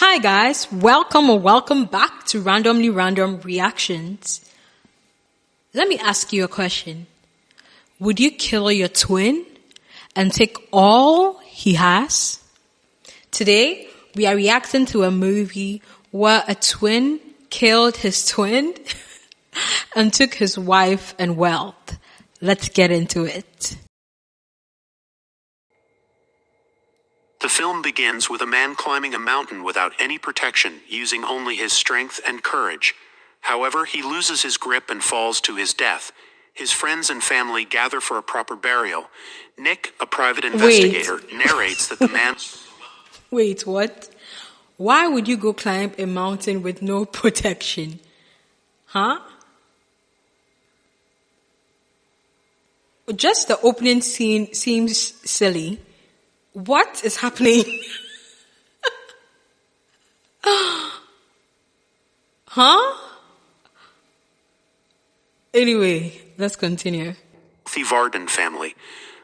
Hi guys, welcome or welcome back to Randomly Random Reactions. Let me ask you a question. Would you kill your twin and take all he has? Today, we are reacting to a movie where a twin killed his twin and took his wife and wealth. Let's get into it. The film begins with a man climbing a mountain without any protection, using only his strength and courage. However, he loses his grip and falls to his death. His friends and family gather for a proper burial. Nick, a private investigator, narrates that the man... Wait, what? Why would you go climb a mountain with no protection? Huh? Just the opening scene seems silly. What is happening? Huh? Anyway, let's continue. The Varden family.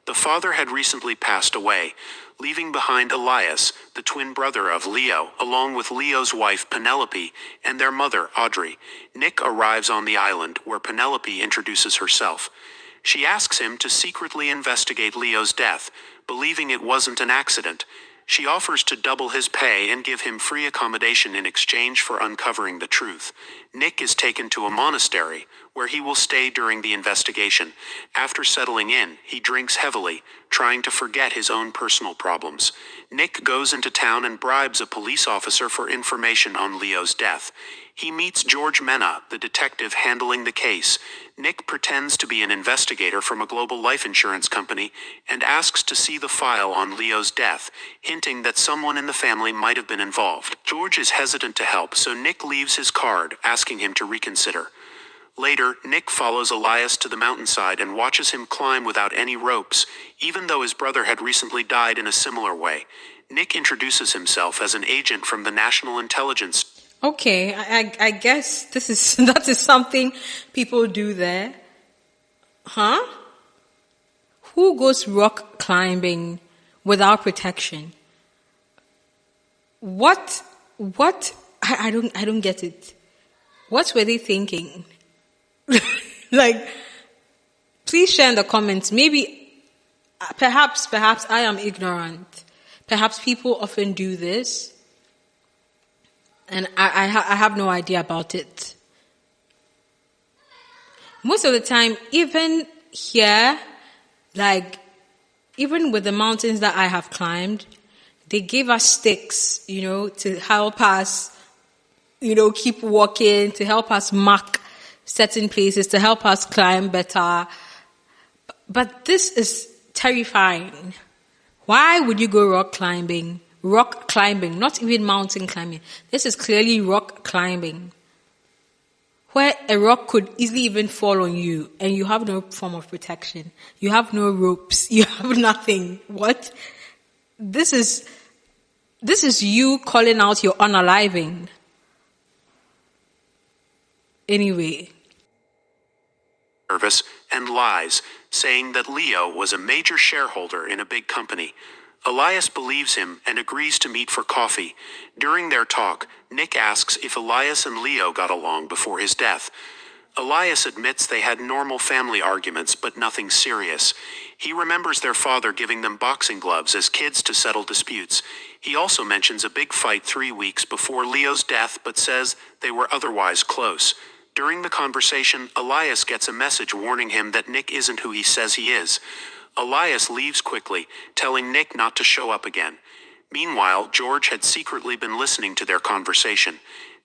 The father had recently passed away, leaving behind Elias, the twin brother of Leo, along with Leo's wife Penelope and their mother Audrey. Nick arrives on the island where Penelope introduces herself. She asks him to secretly investigate Leo's death, believing it wasn't an accident. She offers to double his pay and give him free accommodation in exchange for uncovering the truth. Nick is taken to a monastery, where he will stay during the investigation. After settling in, he drinks heavily, trying to forget his own personal problems. Nick goes into town and bribes a police officer for information on Leo's death. He meets George Mena, the detective handling the case. Nick pretends to be an investigator from a global life insurance company and asks to see the file on Leo's death, hinting that someone in the family might have been involved. George is hesitant to help, so Nick leaves his card, asking him to reconsider. Later, Nick follows Elias to the mountainside and watches him climb without any ropes, even though his brother had recently died in a similar way. Nick introduces himself as an agent from the National Intelligence. Okay, I guess that is something people do there. Huh? Who goes rock climbing without protection? What? I don't get it. What were they thinking? Like, please share in the comments. Maybe, perhaps I am ignorant. Perhaps people often do this. And I have no idea about it. Most of the time, even here, like, even with the mountains that I have climbed, they give us sticks, to help us, keep walking, to help us mark certain places, to help us climb better. But this is terrifying. Why would you go rock climbing? Rock climbing, not even mountain climbing. This is clearly rock climbing, where a rock could easily even fall on you and you have no form of protection. You have no ropes. You have nothing. What? This is you calling out your unaliving. Anyway. Nervous and lies, saying that Leo was a major shareholder in a big company. Elias believes him and agrees to meet for coffee. During their talk, Nick asks if Elias and Leo got along before his death. Elias admits they had normal family arguments, but nothing serious. He remembers their father giving them boxing gloves as kids to settle disputes. He also mentions a big fight 3 weeks before Leo's death, but says they were otherwise close. During the conversation, Elias gets a message warning him that Nick isn't who he says he is. Elias leaves quickly, telling Nick not to show up again. Meanwhile, George had secretly been listening to their conversation.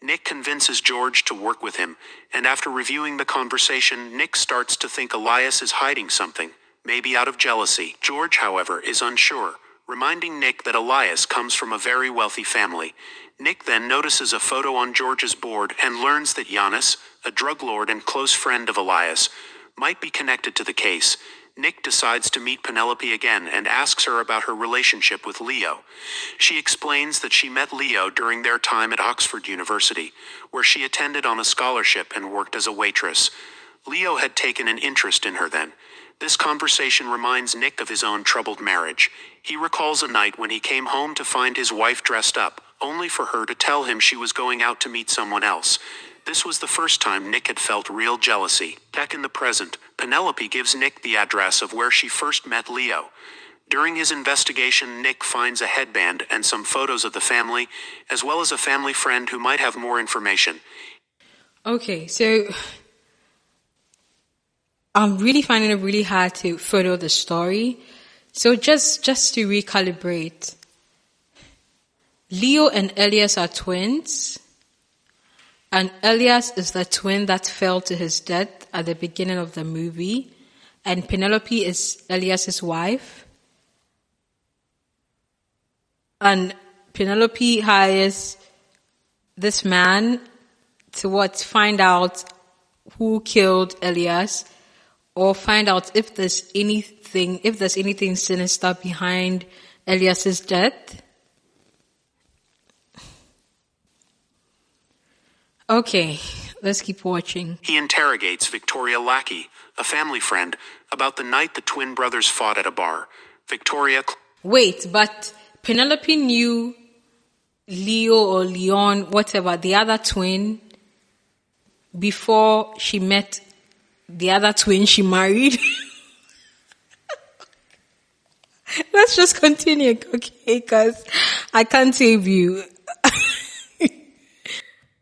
Nick convinces George to work with him, and after reviewing the conversation, Nick starts to think Elias is hiding something, maybe out of jealousy. George, however, is unsure, reminding Nick that Elias comes from a very wealthy family. Nick then notices a photo on George's board and learns that Giannis, a drug lord and close friend of Elias, might be connected to the case. Nick decides to meet Penelope again and asks her about her relationship with Leo. She explains that she met Leo during their time at Oxford University, where she attended on a scholarship and worked as a waitress. Leo had taken an interest in her then. This conversation reminds Nick of his own troubled marriage. He recalls a night when he came home to find his wife dressed up, only for her to tell him she was going out to meet someone else. This was the first time Nick had felt real jealousy. Back in the present, Penelope gives Nick the address of where she first met Leo. During his investigation, Nick finds a headband and some photos of the family, as well as a family friend who might have more information. Okay, so I'm really finding it really hard to follow the story. So just to recalibrate, Leo and Elias are twins, and Elias is the twin that fell to his death at the beginning of the movie, and Penelope is Elias's wife. And Penelope hires this man to find out who killed Elias, or find out if there's anything sinister behind Elias's death. Okay, let's keep watching. He interrogates Victoria Lackey, a family friend, about the night the twin brothers fought at a bar. Victoria... Wait, but Penelope knew Leo or Leon, whatever, the other twin, before she met the other twin she married. Let's just continue, okay? Because I can't save you.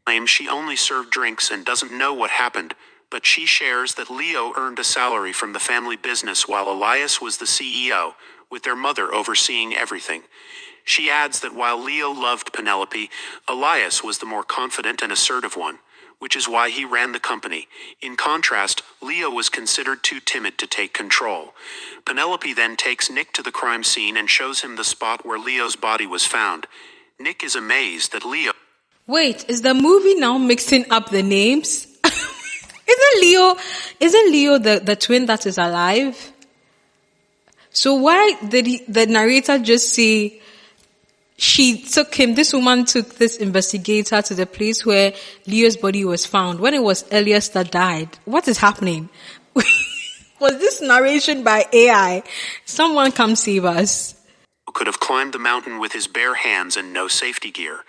Claims she only served drinks and doesn't know what happened, but she shares that Leo earned a salary from the family business while Elias was the CEO, with their mother overseeing everything. She adds that while Leo loved Penelope, Elias was the more confident and assertive one, which is why he ran the company. In contrast, Leo was considered too timid to take control. Penelope then takes Nick to the crime scene and shows him the spot where Leo's body was found. Nick is amazed that Leo... Wait, is the movie now mixing up the names? Isn't Leo the twin that is alive? So why did the narrator just say this woman took this investigator to the place where Leo's body was found when it was Elias that died? What is happening? Was this narration by AI? Someone come save us. Could have climbed the mountain with his bare hands and no safety gear.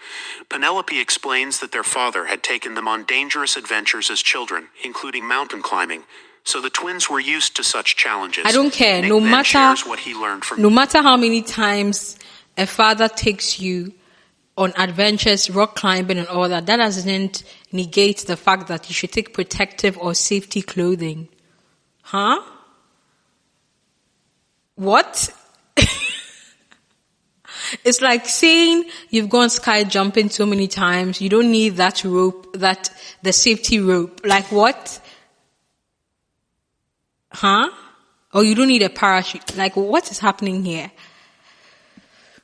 Penelope explains that their father had taken them on dangerous adventures as children, including mountain climbing, so the twins were used to such challenges. I don't care. Nick No then matter shares what he learned from... No matter how many times a father takes you on adventures, rock climbing and all that doesn't negate the fact that you should take protective or safety clothing. Huh? What? It's like saying you've gone sky jumping so many times, you don't need that rope, the safety rope. Like what? Huh? Or you don't need a parachute. Like what is happening here?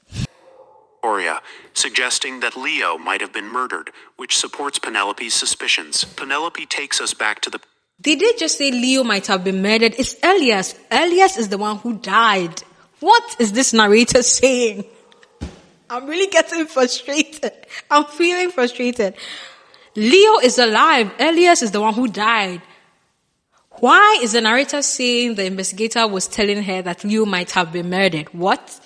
Victoria, suggesting that Leo might have been murdered, which supports Penelope's suspicions. Penelope takes us back to the... Did they just say Leo might have been murdered? It's Elias. Elias is the one who died. What is this narrator saying? I'm really getting frustrated. I'm feeling frustrated. Leo is alive. Elias is the one who died. Why is the narrator saying the investigator was telling her that Leo might have been murdered? What?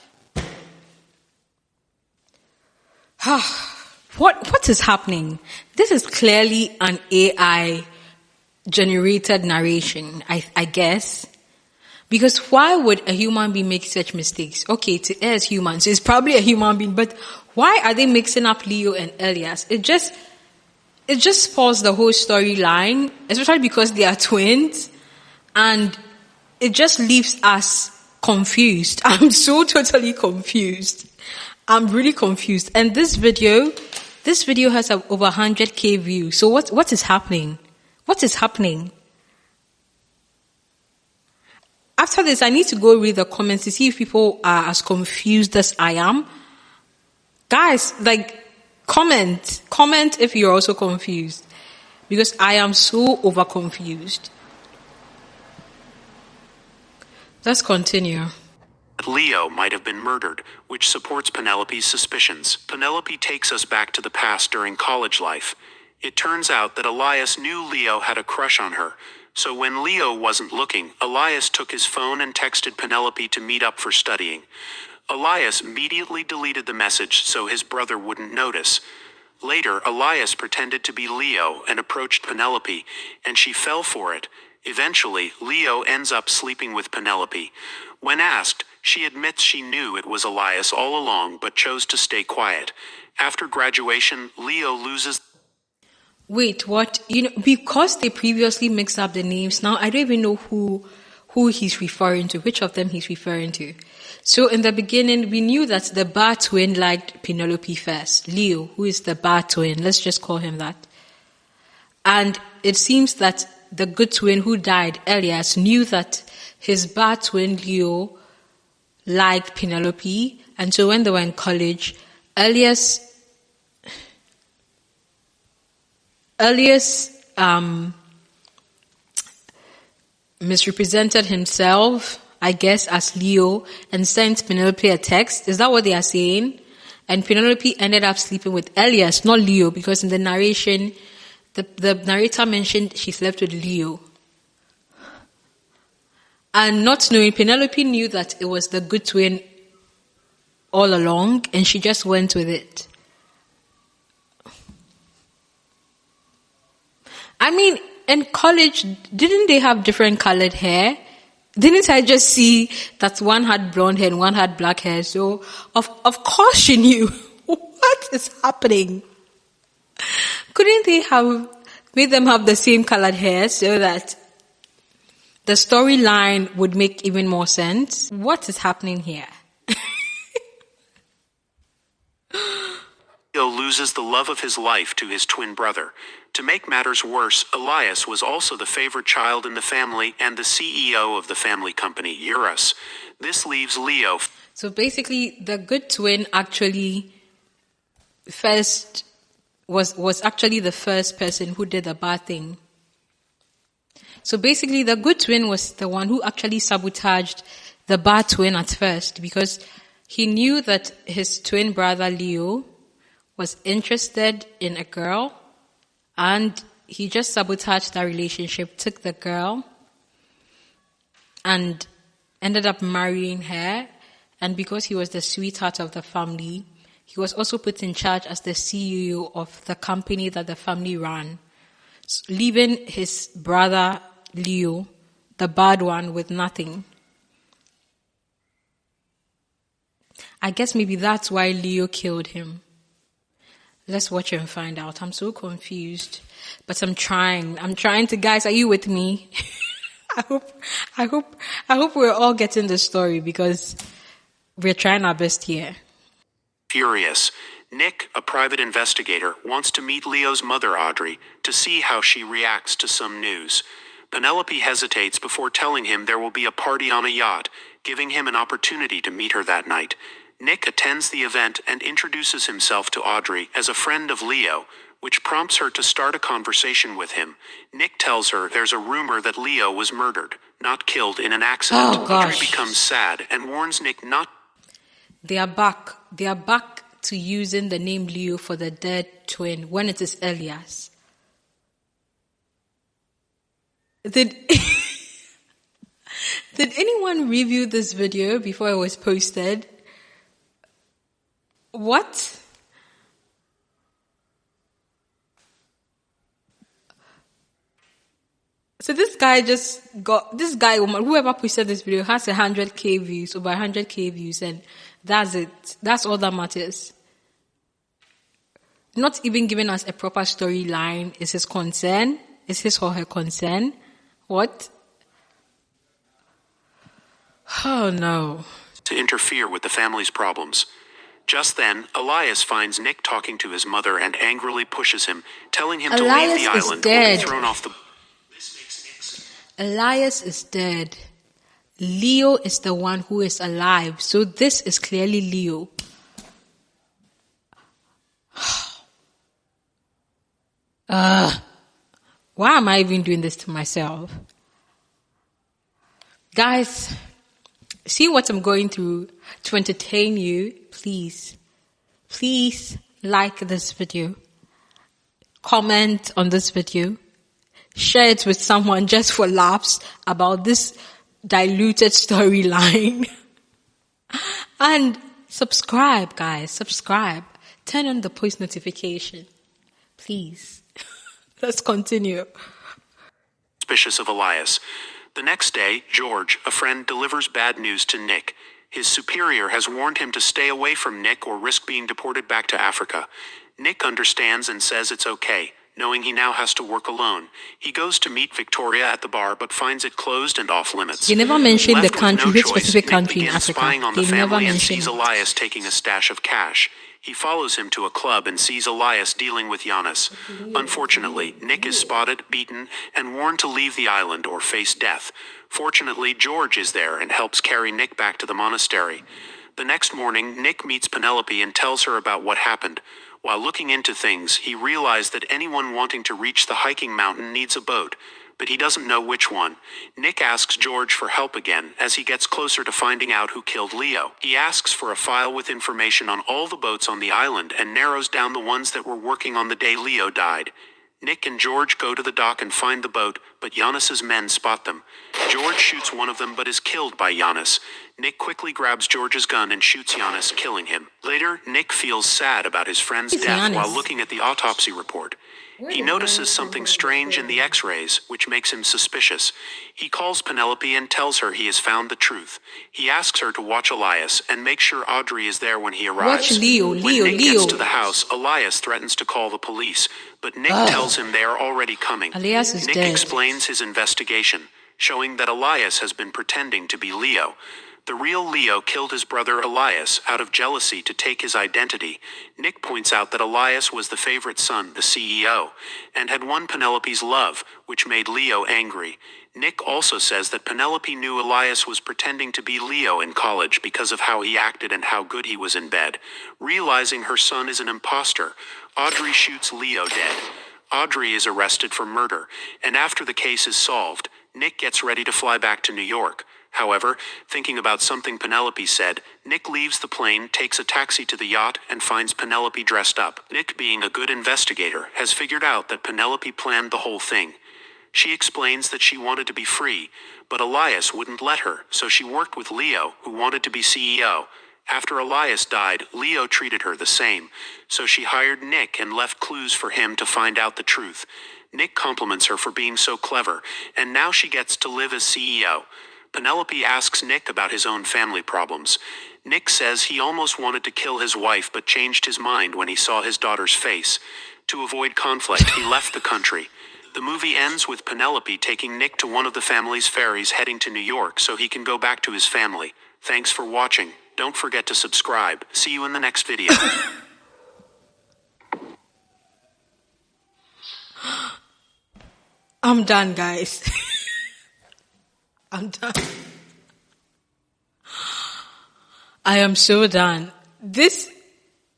What is happening? This is clearly an AI generated narration, I guess. Because why would a human being make such mistakes? Okay, to us humans, it's probably a human being, but why are they mixing up Leo and Elias? It just spoils the whole storyline, especially because they are twins, and it just leaves us confused. I'm so totally confused. I'm really confused. And this video has over 100k views. So what is happening? What is happening? After this, I need to go read the comments to see if people are as confused as I am. Guys, comment if you're also confused. Because I am so over confused. Let's continue. Leo might have been murdered, which supports Penelope's suspicions. Penelope takes us back to the past during college life. It turns out that Elias knew Leo had a crush on her. So when Leo wasn't looking, Elias took his phone and texted Penelope to meet up for studying. Elias immediately deleted the message so his brother wouldn't notice. Later, Elias pretended to be Leo and approached Penelope, and she fell for it. Eventually, Leo ends up sleeping with Penelope. When asked, she admits she knew it was Elias all along but chose to stay quiet. After graduation, Leo loses. Wait, what? Because they previously mixed up the names, now I don't even know who he's referring to, which of them he's referring to. So in the beginning, we knew that the bar twin liked Penelope first. Leo, who is the bar twin, let's just call him that. And it seems that the good twin who died, Elias, knew that his bar twin, Leo, liked Penelope. And so when they were in college, Elias misrepresented himself, I guess, as Leo and sent Penelope a text. Is that what they are saying? And Penelope ended up sleeping with Elias, not Leo, because in the narration, the narrator mentioned she slept with Leo. And not knowing, Penelope knew that it was the good twin all along, and she just went with it. I mean, in college, didn't they have different colored hair? Didn't I just see that one had blonde hair and one had black hair? So, of course she knew. What is happening? Couldn't they have made them have the same colored hair so that the storyline would make even more sense? What is happening here? Leo loses the love of his life to his twin brother. To make matters worse, Elias was also the favorite child in the family and the CEO of the family company, Eurus. This leaves Leo. So basically, the good twin actually was actually the first person who did the bad thing. So basically, the good twin was the one who actually sabotaged the bad twin at first, because he knew that his twin brother Leo was interested in a girl, and he just sabotaged that relationship, took the girl, and ended up marrying her. And because he was the sweetheart of the family, he was also put in charge as the CEO of the company that the family ran, leaving his brother Leo, the bad one, with nothing. I guess maybe that's why Leo killed him. Let's watch and find out. I'm so confused, but I'm trying to, guys, are you with me? I hope we're all getting the story, because we're trying our best here. Furious, Nick, a private investigator, wants to meet Leo's mother, Audrey, to see how she reacts to some news. Penelope hesitates before telling him there will be a party on a yacht, giving him an opportunity to meet her that night. Nick attends the event and introduces himself to Audrey as a friend of Leo, which prompts her to start a conversation with him. Nick tells her there's a rumor that Leo was murdered, not killed in an accident. Oh, gosh. Audrey becomes sad and warns Nick not. They are back to using the name Leo for the dead twin when it is Elias. Did anyone review this video before it was posted? What? So this guy, whoever posted this video has 100k views, over 100k views, and that's it. That's all that matters. Not even giving us a proper storyline is his concern. Is his or her concern? What? Oh no. To interfere with the family's problems. Just then, Elias finds Nick talking to his mother and angrily pushes him, telling him to leave the island or be thrown off the. Elias is dead. Leo is the one who is alive. So this is clearly Leo. Why am I even doing this to myself? Guys, see what I'm going through to entertain you. Please like this video. Comment on this video. Share it with someone just for laughs about this diluted storyline. And subscribe, guys. Subscribe. Turn on the post notification. Please. Let's continue. Suspicious of Elias. The next day, George, a friend, delivers bad news to Nick. His superior has warned him to stay away from Nick or risk being deported back to Africa. Nick understands and says it's okay, knowing he now has to work alone. He goes to meet Victoria at the bar but finds it closed and off limits. They never mentioned the Left with country, no which choice, specific Nick country in begins Africa. spying on the They never family and mentioned sees it. Elias taking a stash of cash. He follows him to a club and sees Elias dealing with Giannis. Unfortunately, Nick is spotted, beaten, and warned to leave the island or face death. Fortunately, George is there and helps carry Nick back to the monastery. The next morning, Nick meets Penelope and tells her about what happened. While looking into things, he realized that anyone wanting to reach the hiking mountain needs a boat, but he doesn't know which one. Nick asks George for help again as he gets closer to finding out who killed Leo. He asks for a file with information on all the boats on the island and narrows down the ones that were working on the day Leo died. Nick and George go to the dock and find the boat, but Giannis's men spot them. George shoots one of them but is killed by Giannis. Nick quickly grabs George's gun and shoots Giannis, killing him. Later, Nick feels sad about his friend's death while looking at the autopsy report. He notices something strange in the x-rays, which makes him suspicious. He calls Penelope and tells her he has found the truth. He asks her to watch Elias and make sure Audrey is there when he arrives. Watch Leo. When Nick gets to the house, Elias threatens to call the police, but Nick tells him they are already coming. Elias is Nick dead. explains his investigation, showing that Elias has been pretending to be Leo. The real Leo killed his brother Elias out of jealousy to take his identity. Nick points out that Elias was the favorite son, the CEO, and had won Penelope's love, which made Leo angry. Nick also says that Penelope knew Elias was pretending to be Leo in college because of how he acted and how good he was in bed. Realizing her son is an imposter, Audrey shoots Leo dead. Audrey is arrested for murder, and after the case is solved, Nick gets ready to fly back to New York. However, thinking about something Penelope said, Nick leaves the plane, takes a taxi to the yacht, and finds Penelope dressed up. Nick, being a good investigator, has figured out that Penelope planned the whole thing. She explains that she wanted to be free, but Elias wouldn't let her, so she worked with Leo, who wanted to be CEO. After Elias died, Leo treated her the same, so she hired Nick and left clues for him to find out the truth. Nick compliments her for being so clever, and now she gets to live as CEO. Penelope asks Nick about his own family problems. Nick says he almost wanted to kill his wife but changed his mind when he saw his daughter's face. To avoid conflict, he left the country. The movie ends with Penelope taking Nick to one of the family's ferries heading to New York so he can go back to his family. Thanks for watching. Don't forget to subscribe. See you in the next video. I'm done, guys. I'm done. I am so done. This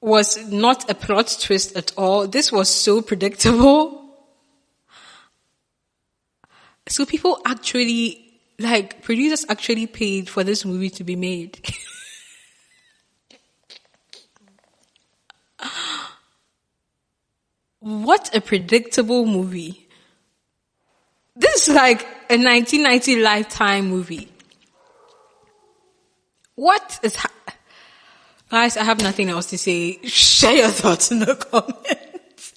was not a plot twist at all. This was so predictable. So people actually, producers actually paid for this movie to be made. What a predictable movie. This is like a 1990 Lifetime movie. What is... Guys, I have nothing else to say. Share your thoughts in the comments.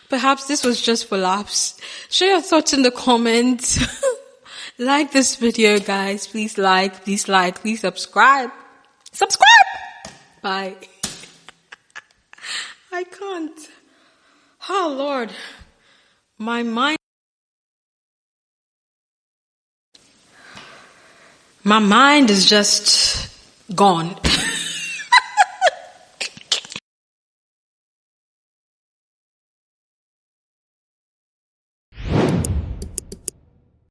Perhaps this was just for laughs. Share your thoughts in the comments. Like this video, guys. Please like, please subscribe. Subscribe! Bye. I can't. Oh, Lord. My mind is just gone.